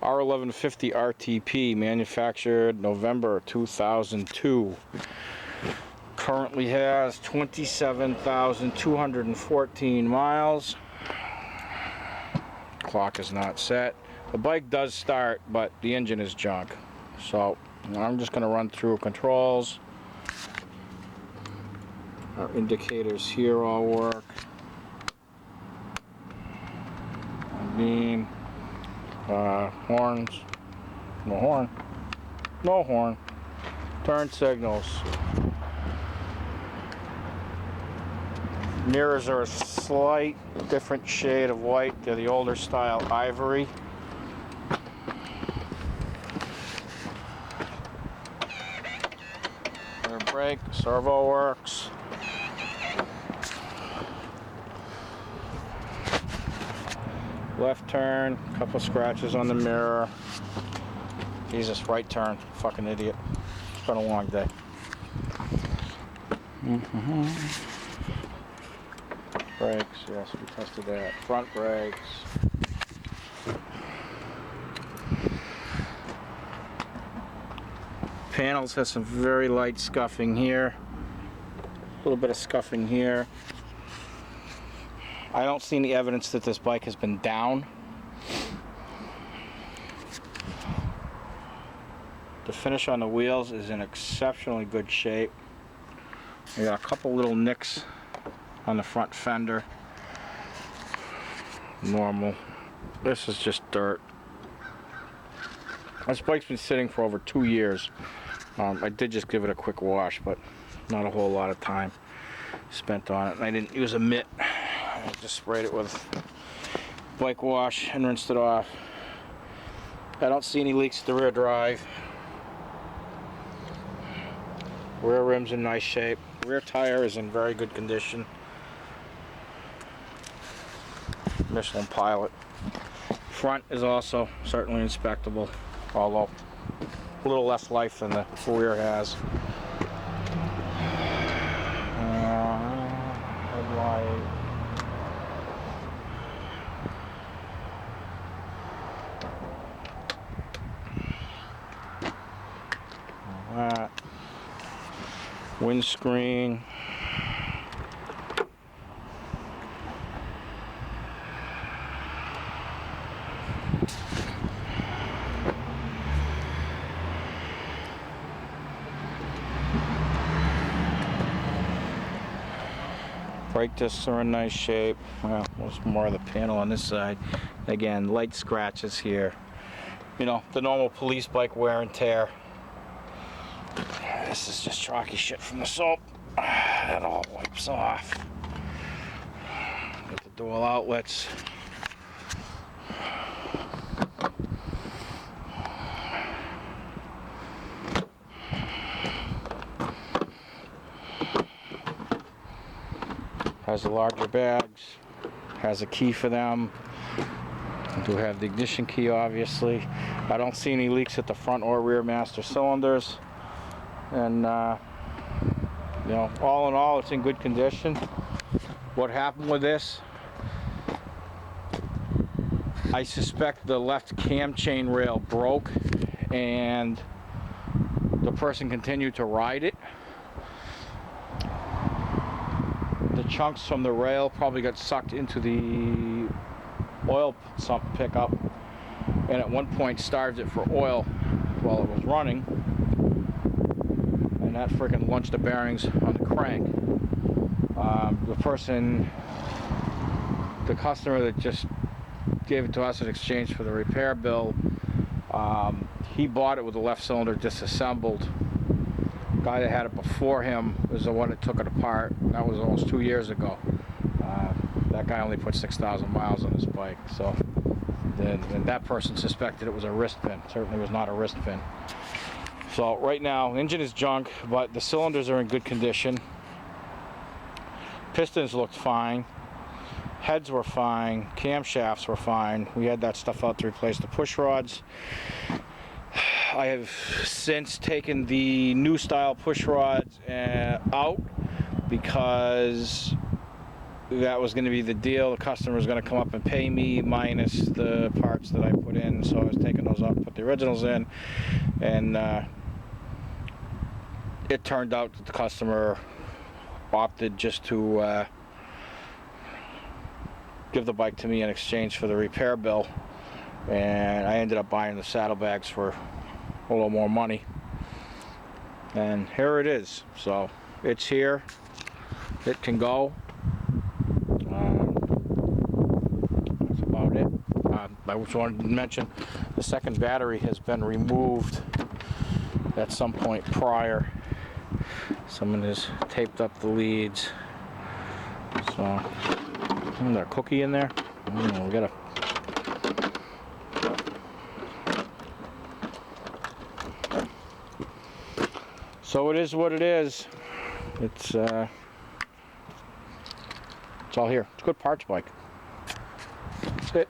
R1150RT-P, manufactured November 2002. Currently has 27,214 miles. Clock is not set. The bike does start, but the engine is junk. So I'm just going to run through controls. Our indicators here all work. Beam. Horns. No horn. No horn. Turn signals. Mirrors are a slight different shade of white. They're the older style ivory. Rear brake, servo works. Left turn, couple scratches on the mirror. Jesus, right turn, fucking idiot. It's been a long day. Brakes, yes, we tested that. Front brakes. Panels has some very light scuffing here. A little bit of scuffing here. I don't see any evidence that this bike has been down. The finish on the wheels is in exceptionally good shape. We got a couple little nicks on the front fender. Normal. This is just dirt. This bike's been sitting for over 2 years. I did just give it a quick wash, but not a whole lot of time spent on it. And I didn't use a mitt. I just sprayed it with bike wash and rinsed it off. I don't see any leaks at the rear drive. Rear rim's in nice shape. Rear tire is in very good condition. Michelin Pilot. Front is also certainly inspectable, although a little less life than the rear has. Headlight. That. Windscreen. Brake discs are in nice shape. Well, there's more of the panel on this side. Again, light scratches here. You know, the normal police bike wear and tear. This is just chalky shit from the soap. That all wipes off. Got the dual outlets. Has the larger bags. Has a key for them. I do have the ignition key, obviously. I don't see any leaks at the front or rear master cylinders. And you know, all in all, it's in good condition. What happened with this? I suspect the left cam chain rail broke and the person continued to ride it. The chunks from the rail probably got sucked into the oil sump pickup and at one point starved it for oil while it was running. And that freaking launched the bearings on the crank. The customer that just gave it to us in exchange for the repair bill, he bought it with the left cylinder disassembled. The guy that had it before him was the one that took it apart. That was almost 2 years ago. That guy only put 6,000 miles on his bike, so then that person suspected it was a wrist pin. Certainly was not a wrist pin. So right now, engine is junk, but the cylinders are in good condition. Pistons looked fine. Heads were fine. Camshafts were fine. We had that stuff out to replace the push rods. I have since taken the new style push rods out because that was going to be the deal. The customer was going to come up and pay me minus the parts that I put in. So I was taking those up, put the originals in, and it turned out that the customer opted just to give the bike to me in exchange for the repair bill, and I ended up buying the saddlebags for a little more money, and here it is. So it's here, it can go. That's about it. I just wanted to mention the second battery has been removed at some point prior. Someone has taped up the leads. So, is there a cookie in there? I don't know, we gotta. So it is what it is. It's all here. It's a good parts bike. That's it.